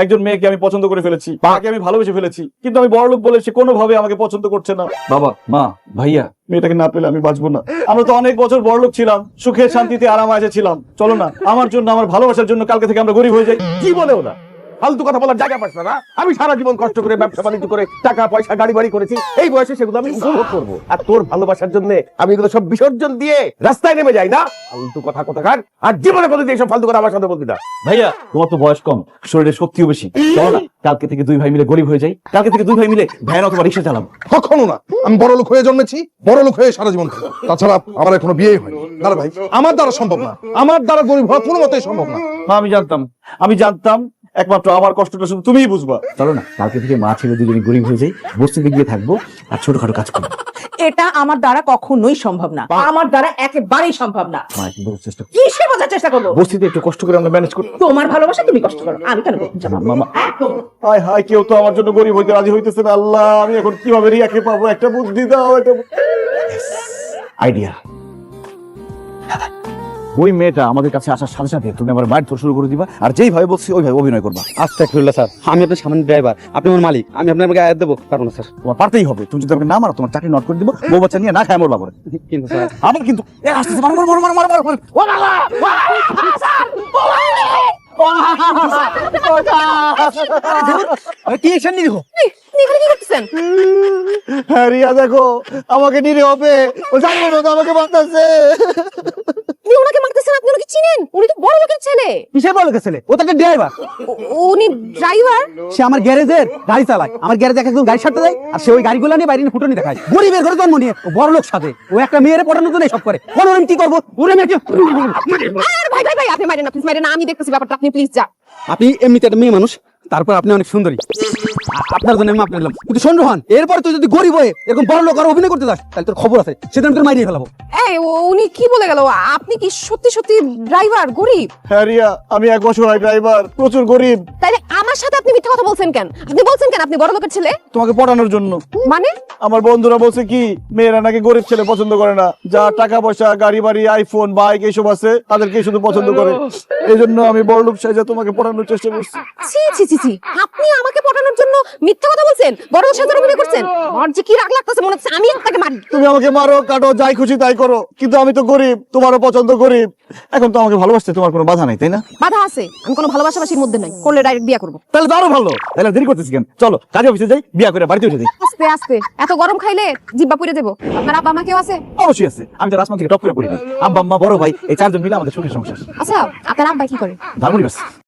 একজন মেয়েকে আমি পছন্দ করে ফেলেছি, তাকে আমি ভালোবেসে ফেলেছি, কিন্তু আমি বড়লোক বলে সে কোনোভাবে আমাকে পছন্দ করছে না। বাবা, মা, ভাইয়া, মেয়েটাকে না পেলে আমি বাঁচবো না। আমরা তো অনেক বছর বড়লোক ছিলাম, সুখে শান্তিতে আরাম আয়েশে ছিলাম। চলো না, আমার জন্য, আমার ভালোবাসার জন্য কালকে থেকে আমরা গরিব হয়ে যাই। কি বলে ওরা? ফালতু কথা বলার জায়গা পাস না। আমি সারা জীবন কষ্ট করে ব্যবসা বাণিজ্য করে টাকা পয়সা গাড়ি বাড়ি করেছি, এই বয়সে সেগুলো আমি উপভোগ করবো, আর তোর ভালোবাসার জন্য আমি এগুলো সব বিসর্জন দিয়ে রাস্তায় নেমে যাই না? ফালতু কথা কোথাকার, আর জীবনে কোনোদিন এইসব ফালতু কথা আমার সাথে বলবি না। ভাইয়া, তোমার তো বয়স কম, শরীরের শক্তিও বেশি। চলো না, কালকে থেকে দুই ভাই মিলে গরিব হয়ে যাই। কালকে থেকে দুই ভাই মিলে ভ্যান অথবা রিক্সা চালাবো। কখনো না। আমি বড় লোক হয়ে জন্মেছি, বড় লোক হয়ে সারা জীবন থাকবো। তাছাড়া আমার এখনো বিয়ে হয়নি। দাঁড়া ভাই, আমার দ্বারা সম্ভব না, আমার দ্বারা গরিব হওয়া কোনো মতেই সম্ভব না। মা, আমি জানতাম একমাত্র আমার কষ্টটা শুধু তুমিই বুঝবা। চলো না, কালকে থেকে মা ছেলে দুজনে গরিব হয়ে যাই, বস্তিতে গিয়ে থাকবো আর ছোটখাটো কাজ করবো। এটা আমার দ্বারা কখনোই সম্ভব না, আমার দ্বারা একেবারেই সম্ভব না। মা, একটু বোঝার চেষ্টা করো। কিসে বোঝার চেষ্টা করবো? বস্তিতে একটু কষ্ট করে আমরা ম্যানেজ করি। তোমার ভালোবাসা তুমি কষ্ট করো, আমি কেন করতে যাবো? মামা, হায় হায়, কেউ তো আমার জন্য গরিব হইতে রাজি হইতেছে না। আল্লাহ, আমি এখন কিভাবে রিয়াকে পাবো? একটা বুদ্ধি দাও, একটা আইডিয়া। ওই মেয়েটা আমাদের কাছে আসার সাথে সাথে তুমি আমার মাইট ধর শুরু করে দিবা, আর যেই ভাবে বলছি ওই ভাবে অভিনয় করবা। আস্তাগফিরুল্লাহ স্যার, আমি আপনার সামান্য ড্রাইভার, আপনি আমার মালিক, আমি আপনাকে আয়াত দেবো পারবো না স্যার। তোমার পারতেই হবে। তুমি যদি আমাকে না মারো, তোমার চাকরি নট করে দিব, বউ বাচ্চা নিয়ে না খায় মরবা করে। কিন্তু স্যার আমার কিন্তু আসতেছে, মারো মারো মারো মারো মারো মারো। ও বাবা, কি অ্যাকশন নিব? এখানে কি করতেছেন? হ্যাঁ রিয়া, দেখো আমাকে নিরে হবে, ও জানবে না তো আমাকে মারতেছে। আপনি ওনাকে মারতেছেন? আপনি ওনাকে চিনেন? উনি তো বড় লোকের ছেলে। কিসের বড় লোকের ছেলে? ও তো একটা ড্রাইভার। উনি ড্রাইভার? সে আমার গ্যারেজের গাড়ি চালায়, আমার গ্যারেজে একজন গাড়ি ছাড়তে দেয়, আর সে ওই গাড়িগুলো নিয়ে বাইরে ফুটনি দেখায়। গরিবের ঘরে জন্ম নিয়ে ও বড় লোক সাথে, ও একটা মেয়ের পটানোর জন্য সব করে। বলো আমি কি করবো? ওরে মেয়েকে আর ভাই ভাই ভাই, আপনি মারেন না, প্লিজ মারেন না, আমি দেখতেছি ব্যাপারটা, আপনি প্লিজ যা। আপনি এমনিতে একটা মেয়ে মানুষ, তারপর আপনি অনেক সুন্দরী, আপনার জন্য আমি মাপ নিলাম। কিন্তু সন্দেহ হন, এরপর তুই যদি গরিব হয়ে এরকম বড় লোক আর অভিনয় করতে যাস, তাহলে তোর খবর আছে, সেদিন তোর মাইরিয়ে ফেলাবো। এই উনি কি বলে গেল? আপনি কি সত্যি সত্যি ড্রাইভার, গরিব? হ্যাঁ রিয়া, আমি এক অসহায় ড্রাইভার, প্রচুর গরিব। তাইলে আমার সাথে আপনি মিথ্যা কথা বলছেন কেন? আপনি বলছেন কেন আপনি বড় লোকের ছেলে? তোমাকে পটানোর জন্য। মানে? আমার বন্ধুরা বলছে কি, মেয়েরা নাকি গরিব ছেলে পছন্দ করে না, যা টাকা পয়সা, গাড়ি বাড়ি, আইফোন, বাইক এইসব আছে, তাদেরকে শুধু পছন্দ করে। এই জন্য আমি বড়লোক সাইজা তোমাকে পটানোর চেষ্টা করছি। ছি ছি ছি ছি, আপনি আমাকে পটানোর জন্য মিথ্যা কথা বলছেন, বড় লোকের সাথে অভিনয় করছেন। আমার যে কি রাগ লাগতেছে, মনে হচ্ছে আমি আপনাকে মারি। তুমি আমাকে মারো, কাটো, যাই খুশি তাই করো, কিন্তু আমি তো গরিব, তোমারও পছন্দ গরিব। এখন তো আমাকে ভালোবাসতে তোমার কোনো বাধা নাই, তাই না? বাধা আছে, আমি কোনো ভালোবাসাবাসির মধ্যে নাই, করলে ডাইরেক্ট বিয়ে করবো। তাহলে তো আরো ভালো। তাহলে দেরি করতেছি কেন? চলো কাজে অফিসে যাই, বিয়া করে বাড়িতে উঠে যাই। আস্তে আস্তে, এত গরম খাইলে জিব্বা পুড়ে যাবো। আপনার আব্বা মা কেউ আছে? অবশ্যই আছে, আমি তো আসমান থেকে টপ করে পড়ি। আব্বা আম্মা বড় ভাই, এই চারজন মিলে আমাদের সুখের সংসার। আচ্ছা, আপনার আব্বা কি করে? ধারমুড়ি ব্যাস।